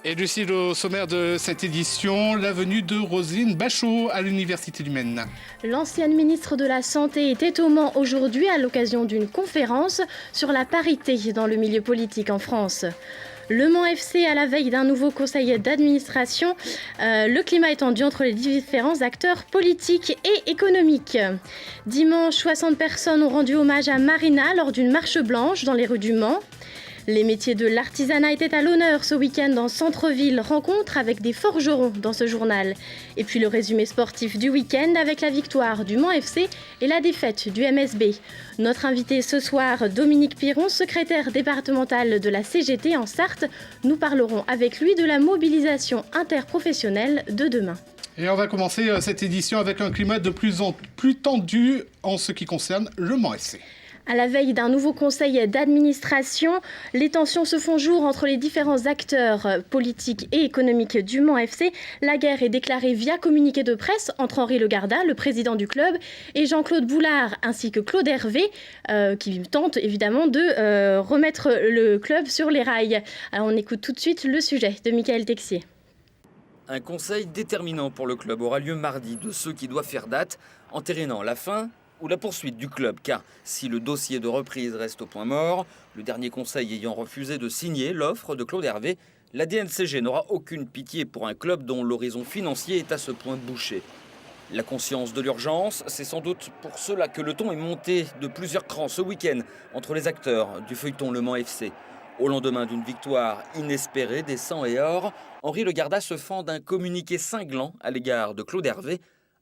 Et Lucie, au sommaire de cette édition, la venue de Roselyne Bachot à l'Université du Maine. L'ancienne ministre de la Santé était au Mans aujourd'hui à l'occasion d'une conférence sur la parité dans le milieu politique en France. Le Mans FC à la veille d'un nouveau conseil d'administration, le climat est tendu entre les différents acteurs politiques et économiques. Dimanche, 60 personnes ont rendu hommage à Marina lors d'une marche blanche dans les rues du Mans. Les métiers de l'artisanat étaient à l'honneur ce week-end en centre-ville, rencontre avec des forgerons dans ce journal. Et puis le résumé sportif du week-end avec la victoire du Mans FC et la défaite du MSB. Notre invité ce soir, Dominique Piron, secrétaire départemental de la CGT en Sarthe. Nous parlerons avec lui de la mobilisation interprofessionnelle de demain. Et on va commencer cette édition avec un climat de plus en plus tendu en ce qui concerne le Mans FC. À la veille d'un nouveau conseil d'administration, les tensions se font jour entre les différents acteurs politiques et économiques du Mans FC. La guerre est déclarée via communiqué de presse entre Henri Legarda, le président du club, et Jean-Claude Boulard, ainsi que Claude Hervé, qui tente évidemment de remettre le club sur les rails. Alors on écoute tout de suite le sujet de Michael Texier. Un conseil déterminant pour le club aura lieu mardi, de ceux qui doivent faire date, entérinant la fin ou la poursuite du club, car si le dossier de reprise reste au point mort, le dernier conseil ayant refusé de signer l'offre de Claude Hervé, la DNCG n'aura aucune pitié pour un club dont l'horizon financier est à ce point bouché. La conscience de l'urgence, c'est sans doute pour cela que le ton est monté de plusieurs crans ce week-end entre les acteurs du feuilleton Le Mans FC. Au lendemain d'une victoire inespérée des 100 et or, Henri Legarda se fend d'un communiqué cinglant à l'égard de Claude Hervé,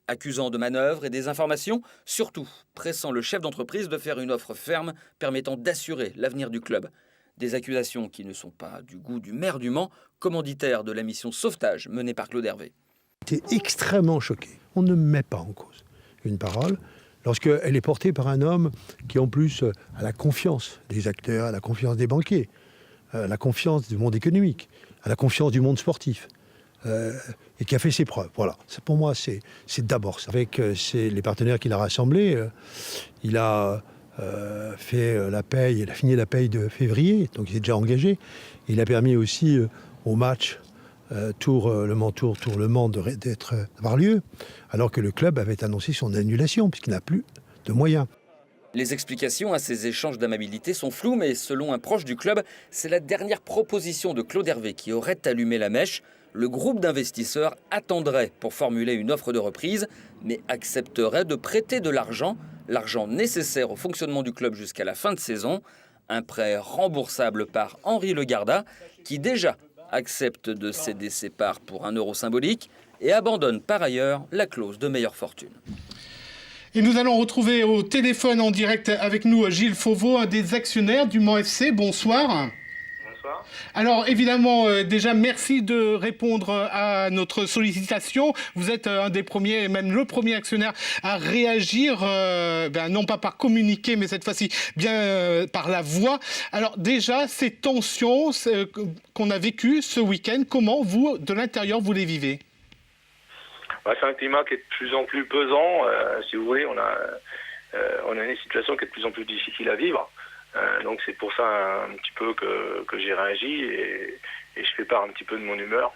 accusant de manœuvres et des informations, surtout pressant le chef d'entreprise de faire une offre ferme permettant d'assurer l'avenir du club. Des accusations qui ne sont pas du goût du maire du Mans, commanditaire de la mission sauvetage menée par Claude Hervé. J'étais extrêmement choqué. On ne met pas en cause une parole lorsqu'elle est portée par un homme qui en plus a la confiance des acteurs, a la confiance des banquiers, la confiance du monde économique, a la confiance du monde sportif. Et qui a fait ses preuves. Voilà. Pour moi, c'est d'abord ça. Avec les partenaires qu'il a rassemblés, il a fait la paye, il a fini la paye de février, donc il est déjà engagé. Il a permis aussi au match Tour Le Mans d'avoir lieu, alors que le club avait annoncé son annulation, puisqu'il n'a plus de moyens. Les explications à ces échanges d'amabilité sont floues, mais selon un proche du club, c'est la dernière proposition de Claude Hervé qui aurait allumé la mèche. Le groupe d'investisseurs attendrait pour formuler une offre de reprise, mais accepterait de prêter de l'argent nécessaire au fonctionnement du club jusqu'à la fin de saison. Un prêt remboursable par Henri Legarda, qui déjà accepte de céder ses parts pour 1 euro symbolique et abandonne par ailleurs la clause de meilleure fortune. Et nous allons retrouver au téléphone en direct avec nous Gilles Fauveau, un des actionnaires du Mans FC. Bonsoir. Bonsoir. Alors évidemment, déjà merci de répondre à notre sollicitation. Vous êtes un des premiers, même le premier actionnaire à réagir, non pas par communiqué, mais cette fois-ci bien par la voix. Alors déjà, ces tensions qu'on a vécues ce week-end, comment vous, de l'intérieur, vous les vivez ? C'est un climat qui est de plus en plus pesant. Si vous voulez, on a une situation qui est de plus en plus difficile à vivre. Donc c'est pour ça un petit peu que j'ai réagi et je fais part un petit peu de mon humeur.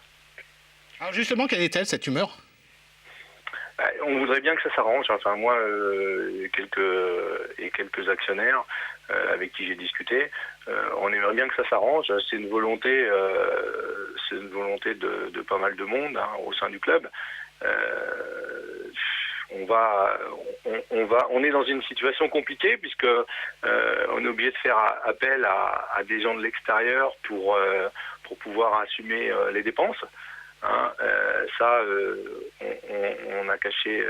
Alors justement, quelle est-elle, cette humeur ? On voudrait bien que ça s'arrange. Enfin moi quelques actionnaires avec qui j'ai discuté, on aimerait bien que ça s'arrange. C'est une volonté de pas mal de monde au sein du club. On est dans une situation compliquée puisque on est obligé de faire appel à des gens de l'extérieur pour pouvoir assumer les dépenses. On l'a caché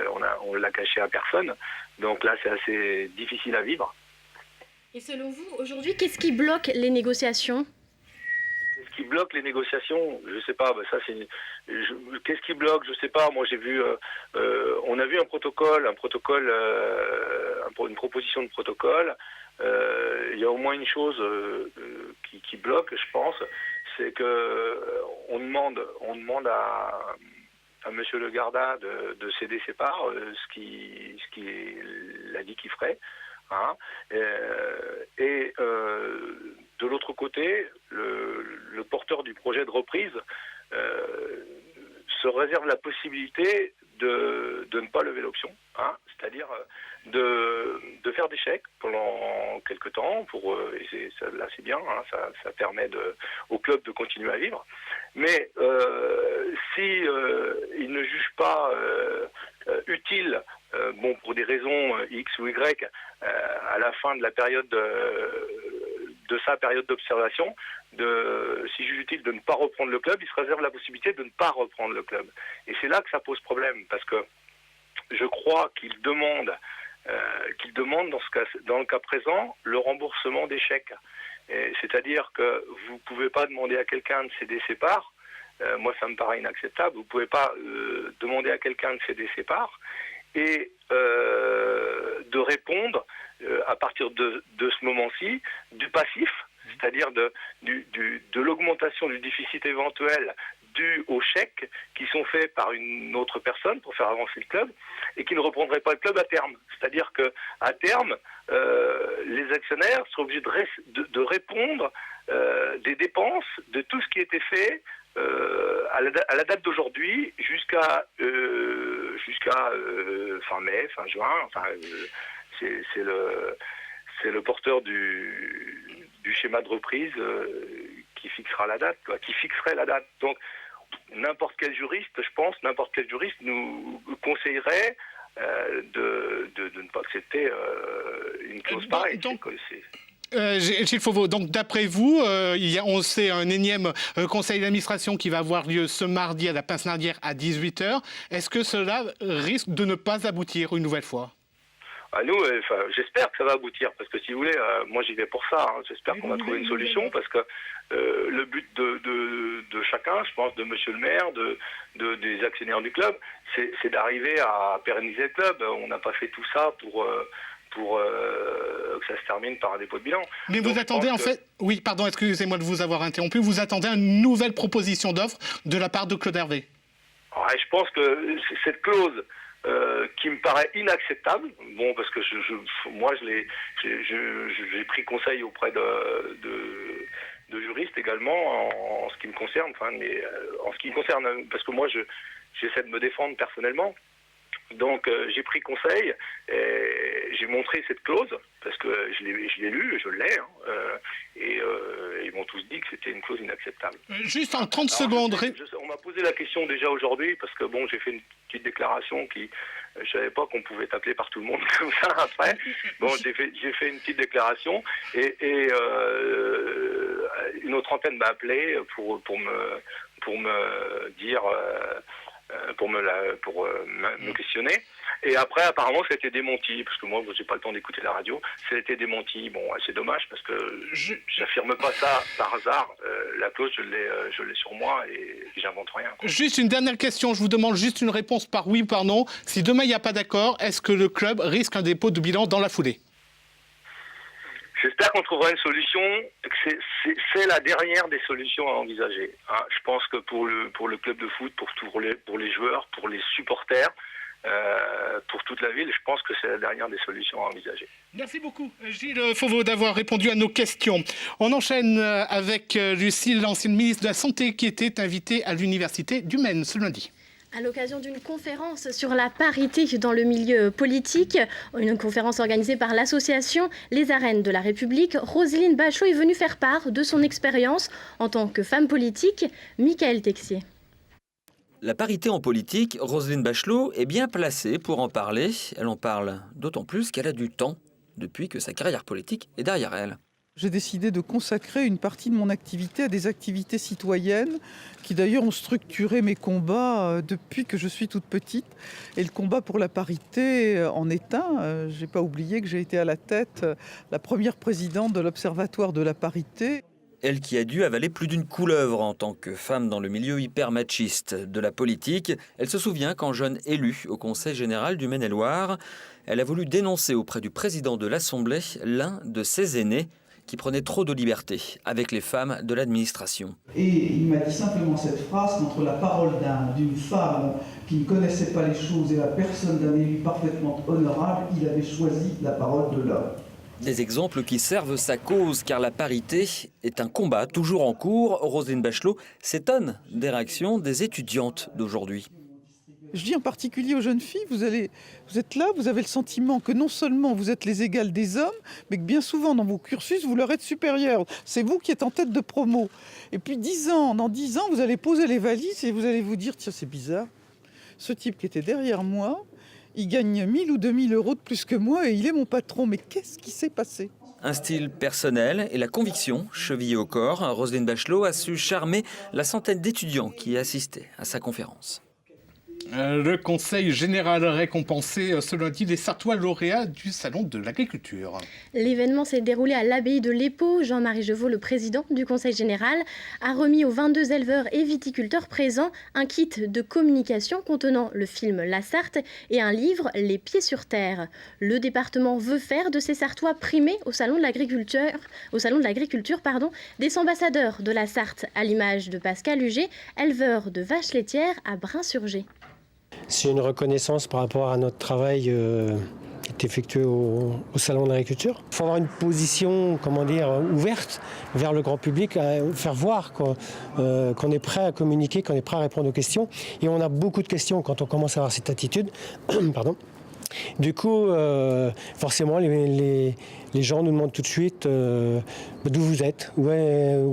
à personne. Donc là, c'est assez difficile à vivre. Et selon vous, aujourd'hui, qu'est-ce qui bloque les négociations ? Qu'est-ce qui bloque les négociations ? Je sais pas. Qu'est-ce qui bloque ? Je sais pas. Moi, j'ai vu. On a vu une proposition de protocole. Il y a au moins une chose qui bloque, je pense, c'est que on demande à Monsieur Legarda de céder ses parts, ce qu'il a dit qu'il ferait. de l'autre côté, le porteur du projet de reprise se réserve la possibilité de ne pas lever l'option, hein, c'est-à-dire de faire des chèques pendant quelques temps, là c'est bien, hein, ça permet au club de continuer à vivre, mais si il ne juge pas utile, pour des raisons X ou Y, à la fin de la période de sa période d'observation, s'il juge utile de ne pas reprendre le club, il se réserve la possibilité de ne pas reprendre le club. Et c'est là que ça pose problème, parce que je crois qu'il demande dans le cas présent le remboursement des chèques. C'est-à-dire que vous ne pouvez pas demander à quelqu'un de céder ses parts. Moi, ça me paraît inacceptable. Vous ne pouvez pas demander à quelqu'un de céder ses parts et de répondre à partir de ce moment-ci du passif, c'est-à-dire de l'augmentation du déficit éventuel dû aux chèques qui sont faits par une autre personne pour faire avancer le club et qui ne reprendrait pas le club à terme. C'est-à-dire qu'à terme, les actionnaires sont obligés de répondre des dépenses de tout ce qui était fait à la date d'aujourd'hui jusqu'à fin mai, fin juin. Enfin, c'est le porteur du schéma de reprise qui fixera la date, qui fixerait la date. Donc, n'importe quel juriste nous conseillerait de ne pas accepter une clause pareille. Gilles Fauveau, donc d'après vous, on sait un énième conseil d'administration qui va avoir lieu ce mardi à la Pince-Nardière à 18h. Est-ce que cela risque de ne pas aboutir une nouvelle fois ? J'espère que ça va aboutir, parce que si vous voulez, moi j'y vais pour ça. Hein. J'espère qu'on va trouver une solution, parce que le but de chacun, je pense, de monsieur le maire, des actionnaires du club, c'est d'arriver à pérenniser le club. On n'a pas fait tout ça pour que ça se termine par un dépôt de bilan. Mais donc, vous attendez Oui, pardon, excusez-moi de vous avoir interrompu. Vous attendez une nouvelle proposition d'offre de la part de Claude Hervé. Ouais, je pense que cette clause qui me paraît inacceptable, parce que moi j'ai pris conseil auprès de juristes également en ce qui me concerne, parce que moi j'essaie de me défendre personnellement. Donc j'ai pris conseil, et j'ai montré cette clause, parce que je l'ai lue, je l'ai, et ils m'ont tous dit que c'était une clause inacceptable. Juste en 30 secondes. On m'a posé la question déjà aujourd'hui, parce que j'ai fait une petite déclaration qui... Je ne savais pas qu'on pouvait t'appeler par tout le monde comme ça après. J'ai fait une petite déclation, et une autre antenne m'a appelé pour me dire... pour me questionner. Et après, apparemment, ça a été démenti, parce que moi, j'ai pas le temps d'écouter la radio. Ça a été démenti. C'est dommage, parce que j'affirme pas ça par hasard. La clause, je l'ai sur moi, et j'invente rien. Juste une dernière question. Je vous demande juste une réponse par oui ou par non. Si demain, il n'y a pas d'accord, est-ce que le club risque un dépôt de bilan dans la foulée ? J'espère qu'on trouvera une solution. C'est la dernière des solutions à envisager. Hein. Je pense que pour le club de foot, pour les joueurs, pour les supporters, pour toute la ville, je pense que c'est la dernière des solutions à envisager. Merci beaucoup, Gilles Fauveau, d'avoir répondu à nos questions. On enchaîne avec Lucille, l'ancienne ministre de la Santé, qui était invitée à l'Université du Maine ce lundi. À l'occasion d'une conférence sur la parité dans le milieu politique, une conférence organisée par l'association Les Arènes de la République, Roselyne Bachelot est venue faire part de son expérience en tant que femme politique. Michael Texier. La parité en politique, Roselyne Bachelot est bien placée pour en parler. Elle en parle d'autant plus qu'elle a du temps depuis que sa carrière politique est derrière elle. J'ai décidé de consacrer une partie de mon activité à des activités citoyennes qui d'ailleurs ont structuré mes combats depuis que je suis toute petite. Et le combat pour la parité en est un. Je n'ai pas oublié que j'ai été à la tête, la première présidente de l'Observatoire de la parité. Elle qui a dû avaler plus d'une couleuvre en tant que femme dans le milieu hyper machiste de la politique. Elle se souvient qu'en jeune élue au Conseil général du Maine-et-Loire, elle a voulu dénoncer auprès du président de l'Assemblée l'un de ses aînés qui prenait trop de liberté avec les femmes de l'administration. Et il m'a dit simplement cette phrase, qu'entre la parole d'une femme qui ne connaissait pas les choses et la personne d'un élu parfaitement honorable, il avait choisi la parole de l'homme. Des exemples qui servent sa cause, car la parité est un combat toujours en cours. Roselyne Bachelot s'étonne des réactions des étudiantes d'aujourd'hui. Je dis en particulier aux jeunes filles, vous êtes là, vous avez le sentiment que non seulement vous êtes les égales des hommes, mais que bien souvent dans vos cursus, vous leur êtes supérieurs. C'est vous qui êtes en tête de promo. Et puis dans 10 ans, vous allez poser les valises et vous allez vous dire, tiens, c'est bizarre. Ce type qui était derrière moi, il gagne 1000 ou 2000 euros de plus que moi et il est mon patron. Mais qu'est-ce qui s'est passé ? Un style personnel et la conviction chevillée au corps. Roselyne Bachelot a su charmer la centaine d'étudiants qui assistaient à sa conférence. Le Conseil général a récompensé ce lundi les Sartois lauréats du Salon de l'agriculture. L'événement s'est déroulé à l'abbaye de l'Épau. Jean-Marie Jevaux, le président du Conseil général, a remis aux 22 éleveurs et viticulteurs présents un kit de communication contenant le film La Sarthe et un livre Les pieds sur terre. Le département veut faire de ces Sartois primés au Salon de l'agriculture, des ambassadeurs de la Sarthe, à l'image de Pascal Huget, éleveur de vaches laitières à Brin-sur-Gé. C'est une reconnaissance par rapport à notre travail qui est effectué au Salon de l'agriculture. Il faut avoir une position, ouverte vers le grand public, à faire voir qu'on est prêt à communiquer, qu'on est prêt à répondre aux questions. Et on a beaucoup de questions quand on commence à avoir cette attitude. Pardon. Du coup, forcément, les gens nous demandent tout de suite d'où vous êtes, où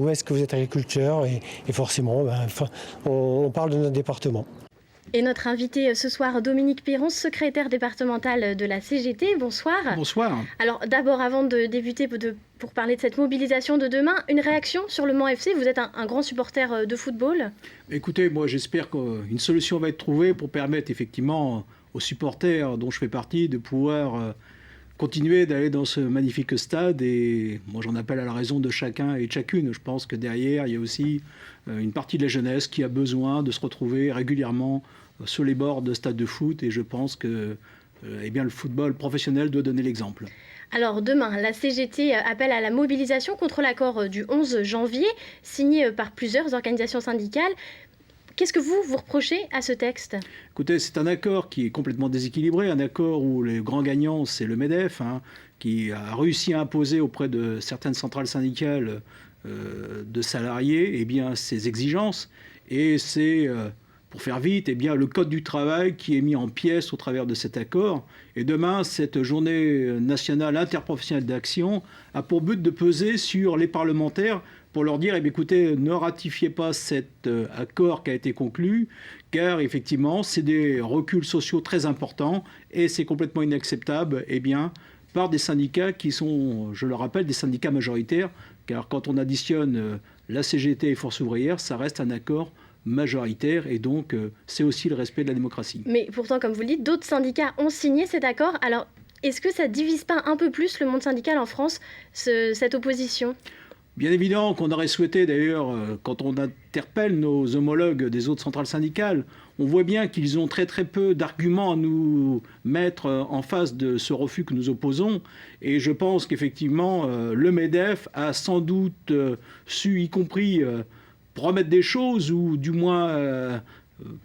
est-ce que vous êtes agriculteur, et forcément, on parle de notre département. Et notre invité ce soir, Dominique Piron, secrétaire départemental de la CGT. Bonsoir. Bonsoir. Alors d'abord, avant de débuter pour parler de cette mobilisation de demain, une réaction sur le Mans FC. Vous êtes un grand supporter de football. Écoutez, moi j'espère qu'une solution va être trouvée pour permettre effectivement aux supporters dont je fais partie de pouvoir continuer d'aller dans ce magnifique stade. Et moi j'en appelle à la raison de chacun et de chacune. Je pense que derrière il y a aussi une partie de la jeunesse qui a besoin de se retrouver régulièrement sur les bords de stades de foot, et je pense que le football professionnel doit donner l'exemple. Alors demain, la CGT appelle à la mobilisation contre l'accord du 11 janvier, signé par plusieurs organisations syndicales. Qu'est-ce que vous reprochez à ce texte ? Écoutez, c'est un accord qui est complètement déséquilibré, un accord où les grands gagnants, c'est le MEDEF, qui a réussi à imposer auprès de certaines centrales syndicales de salariés ses exigences, et c'est... Pour faire vite, le Code du travail qui est mis en pièces au travers de cet accord. Et demain, cette journée nationale interprofessionnelle d'action a pour but de peser sur les parlementaires pour leur dire, écoutez, ne ratifiez pas cet accord qui a été conclu, car effectivement, c'est des reculs sociaux très importants et c'est complètement inacceptable par des syndicats qui sont, je le rappelle, des syndicats majoritaires, car quand on additionne la CGT et Force ouvrière, ça reste un accord majoritaire, et donc c'est aussi le respect de la démocratie. Mais pourtant, comme vous le dites, d'autres syndicats ont signé cet accord. Alors, est-ce que ça divise pas un peu plus le monde syndical en France, cette opposition ? Bien évidemment qu'on aurait souhaité, d'ailleurs, quand on interpelle nos homologues des autres centrales syndicales, on voit bien qu'ils ont très très peu d'arguments à nous mettre en face de ce refus que nous opposons. Et je pense qu'effectivement, le MEDEF a sans doute su, y compris... remettre des choses, ou du moins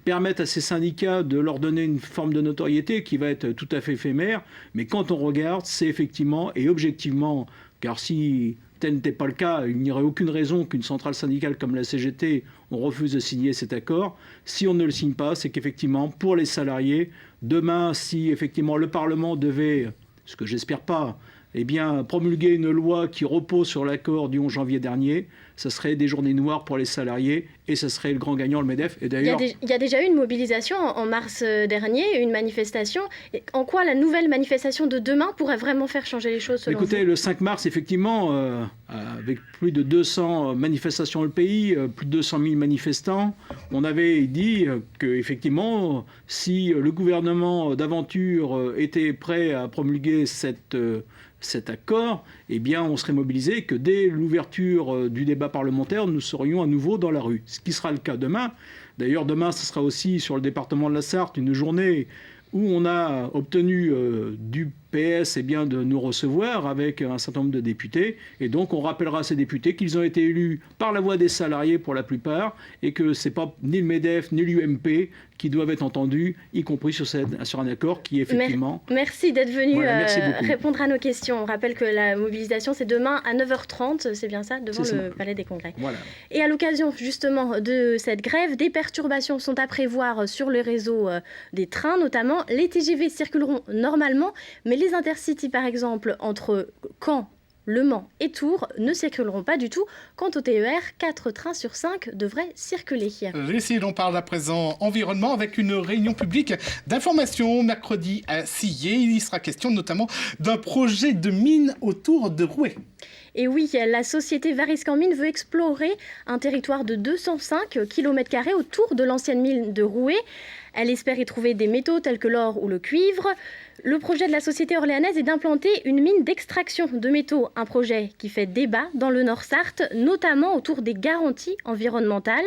permettre à ces syndicats de leur donner une forme de notoriété qui va être tout à fait éphémère. Mais quand on regarde, c'est effectivement et objectivement, car si tel n'était pas le cas, il n'y aurait aucune raison qu'une centrale syndicale comme la CGT, on refuse de signer cet accord. Si on ne le signe pas, c'est qu'effectivement, pour les salariés, demain, si effectivement le Parlement devait, ce que j'espère pas, promulguer une loi qui repose sur l'accord du 11 janvier dernier, ça serait des journées noires pour les salariés, et ça serait le grand gagnant, le MEDEF. Et d'ailleurs, il y a déjà eu une mobilisation en mars dernier, une manifestation. Et en quoi la nouvelle manifestation de demain pourrait vraiment faire changer les choses selon vous ? Le 5 mars, effectivement, avec plus de 200 manifestations dans le pays, plus de 200 000 manifestants, on avait dit qu'effectivement, si le gouvernement d'aventure était prêt à promulguer cet accord, on serait mobilisé, que dès l'ouverture du débat parlementaire, nous serions à nouveau dans la rue. Ce qui sera le cas demain. D'ailleurs, demain, ce sera aussi sur le département de la Sarthe une journée où on a obtenu du PS est bien de nous recevoir avec un certain nombre de députés. Et donc, on rappellera à ces députés qu'ils ont été élus par la voix des salariés pour la plupart et que ce n'est pas ni le MEDEF ni l'UMP qui doivent être entendus, y compris sur un accord qui, effectivement... Merci d'être venu merci répondre à nos questions. On rappelle que la mobilisation, c'est demain à 9h30, c'est bien ça, devant le Palais des Congrès. Voilà. Et à l'occasion, justement, de cette grève, des perturbations sont à prévoir sur le réseau des trains, notamment. Les TGV circuleront normalement, mais les Intercités, par exemple, entre Caen, Le Mans et Tours ne circuleront pas du tout. Quant au TER, 4 trains sur 5 devraient circuler. Ici, on parle à présent environnement avec une réunion publique d'information mercredi à Sillé. Il y sera question notamment d'un projet de mine autour de Rouet. Et oui, la société Variscan Mine veut explorer un territoire de 205 km² autour de l'ancienne mine de Rouet. Elle espère y trouver des métaux tels que l'or ou le cuivre. Le projet de la société orléanaise est d'implanter une mine d'extraction de métaux, un projet qui fait débat dans le Nord-Sarthe, notamment autour des garanties environnementales.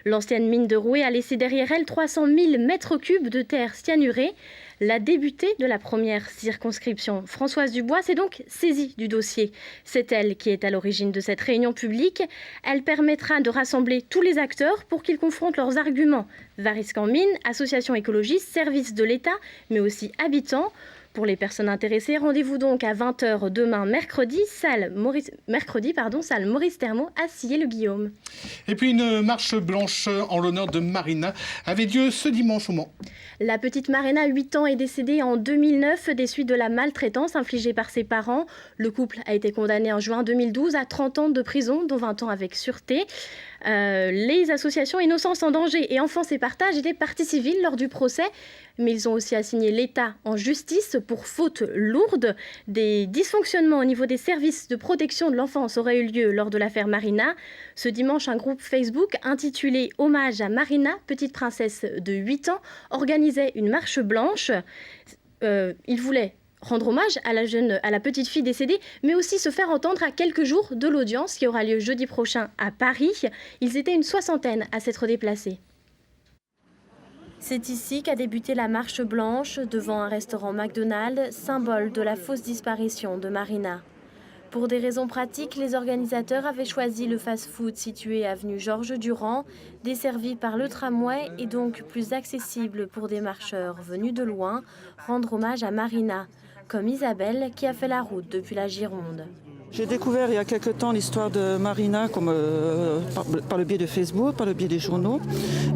L'ancienne mine de Rouet a laissé derrière elle 300 000 mètres cubes de terre cyanurée. La députée de la première circonscription, Françoise Dubois, s'est donc saisie du dossier. C'est elle qui est à l'origine de cette réunion publique. Elle permettra de rassembler tous les acteurs pour qu'ils confrontent leurs arguments. Variscan Mine, association écologiste, service de l'État, mais aussi habitants. Pour les personnes intéressées, rendez-vous donc à 20h demain mercredi, salle Maurice Thermo à Sillé-le-Guillaume. Et puis une marche blanche en l'honneur de Marina avait lieu ce dimanche au Mans. La petite Marina, 8 ans, est décédée en 2009 des suites de la maltraitance infligée par ses parents. Le couple a été condamné en juin 2012 à 30 ans de prison, dont 20 ans avec sûreté. Les associations Innocence en danger et Enfance et Partage étaient partie civile lors du procès, mais ils ont aussi assigné l'État en justice pour faute lourde. Des dysfonctionnements au niveau des services de protection de l'enfance auraient eu lieu lors de l'affaire Marina. Ce dimanche, un groupe Facebook intitulé « Hommage à Marina, petite princesse de 8 ans » organisait une marche blanche. Il voulait rendre hommage à la petite fille décédée, mais aussi se faire entendre à quelques jours de l'audience qui aura lieu jeudi prochain à Paris. Ils étaient une 60aine à s'être déplacés. C'est ici qu'a débuté la marche blanche devant un restaurant McDonald's, symbole de la fausse disparition de Marina. Pour des raisons pratiques, les organisateurs avaient choisi le fast-food situé avenue Georges Durand, desservi par le tramway et donc plus accessible pour des marcheurs venus de loin, rendre hommage à Marina, comme Isabelle qui a fait la route depuis la Gironde. J'ai découvert il y a quelque temps l'histoire de Marina par le biais de Facebook, par le biais des journaux.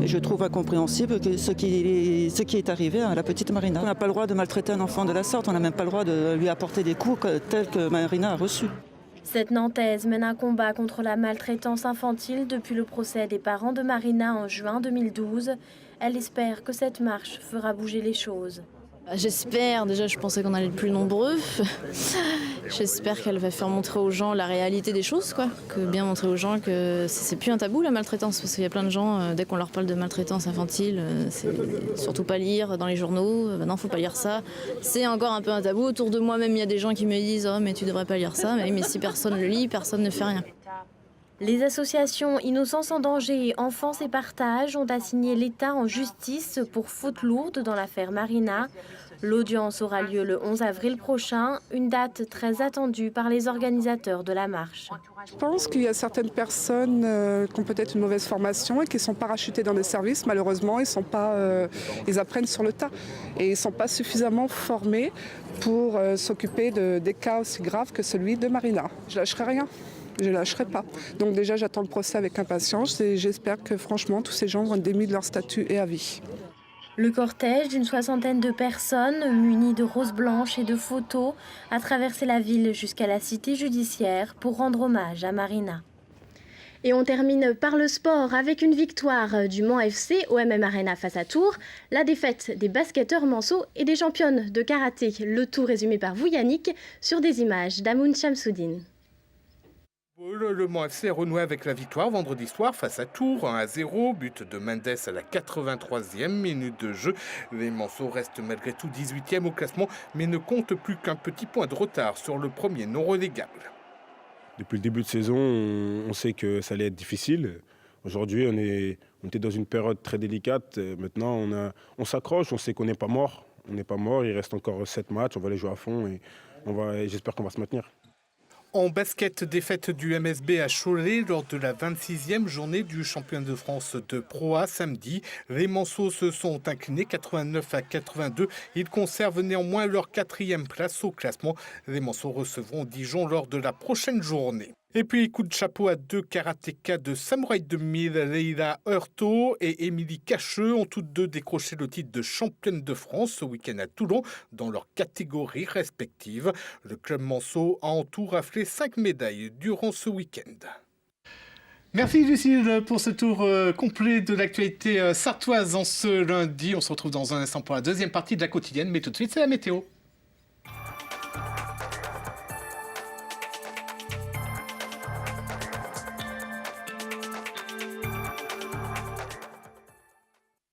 Et je trouve incompréhensible que ce qui est arrivé à la petite Marina. On n'a pas le droit de maltraiter un enfant de la sorte, on n'a même pas le droit de lui apporter des coups tels que Marina a reçus. Cette Nantaise mène un combat contre la maltraitance infantile depuis le procès des parents de Marina en juin 2012. Elle espère que cette marche fera bouger les choses. J'espère, déjà je pensais qu'on allait être plus nombreux. J'espère qu'elle va faire montrer aux gens la réalité des choses, quoi. Que bien montrer aux gens que c'est plus un tabou la maltraitance, parce qu'il y a plein de gens, dès qu'on leur parle de maltraitance infantile, c'est surtout pas lire dans les journaux, non faut pas lire ça. C'est encore un peu un tabou, autour de moi même il y a des gens qui me disent « Oh mais tu devrais pas lire ça », mais si personne le lit, personne ne fait rien. Les associations Innocence en danger et Enfance et Partage ont assigné l'État en justice pour faute lourde dans l'affaire Marina. L'audience aura lieu le 11 avril prochain, une date très attendue par les organisateurs de la marche. Je pense qu'il y a certaines personnes qui ont peut-être une mauvaise formation et qui sont parachutées dans les services. Malheureusement, ils apprennent sur le tas et ils ne sont pas suffisamment formés pour s'occuper des cas aussi graves que celui de Marina. Je ne lâcherai rien. Je ne lâcherai pas. Donc déjà, j'attends le procès avec impatience et j'espère que franchement, tous ces gens vont être démis de leur statut et à vie. Le cortège d'une 60aine de personnes, munies de roses blanches et de photos, a traversé la ville jusqu'à la cité judiciaire pour rendre hommage à Marina. Et on termine par le sport avec une victoire du Mans FC au MM Arena face à Tours, la défaite des basketteurs manceaux et des championnes de karaté. Le tout résumé par vous Yannick sur des images d'Amoun Chamsoudine. Le Mans FC a renoué avec la victoire vendredi soir face à Tours, 1-0, but de Mendes à la 83e minute de jeu. Les Manceaux restent malgré tout 18e au classement, mais ne comptent plus qu'un petit point de retard sur le premier non relégable. Depuis le début de saison, on sait que ça allait être difficile. Aujourd'hui, on était dans une période très délicate. Maintenant, on s'accroche, on sait qu'on n'est pas mort. On n'est pas mort, il reste encore 7 matchs, on va les jouer à fond et j'espère qu'on va se maintenir. En basket, défaite du MSB à Cholet lors de la 26e journée du championnat de France de Pro A samedi. Les Manceaux se sont inclinés 89-82. Ils conservent néanmoins leur 4e place au classement. Les Manceaux recevront Dijon lors de la prochaine journée. Et puis, coup de chapeau à 2 karatékas de Samouraï 2000, Leila Heurtaud et Émilie Cacheux ont toutes deux décroché le titre de championne de France ce week-end à Toulon dans leurs catégories respectives. Le club Manceau a en tout raflé 5 médailles durant ce week-end. Merci Lucille pour ce tour complet de l'actualité sartoise en ce lundi. On se retrouve dans un instant pour la deuxième partie de la quotidienne, mais tout de suite c'est la météo.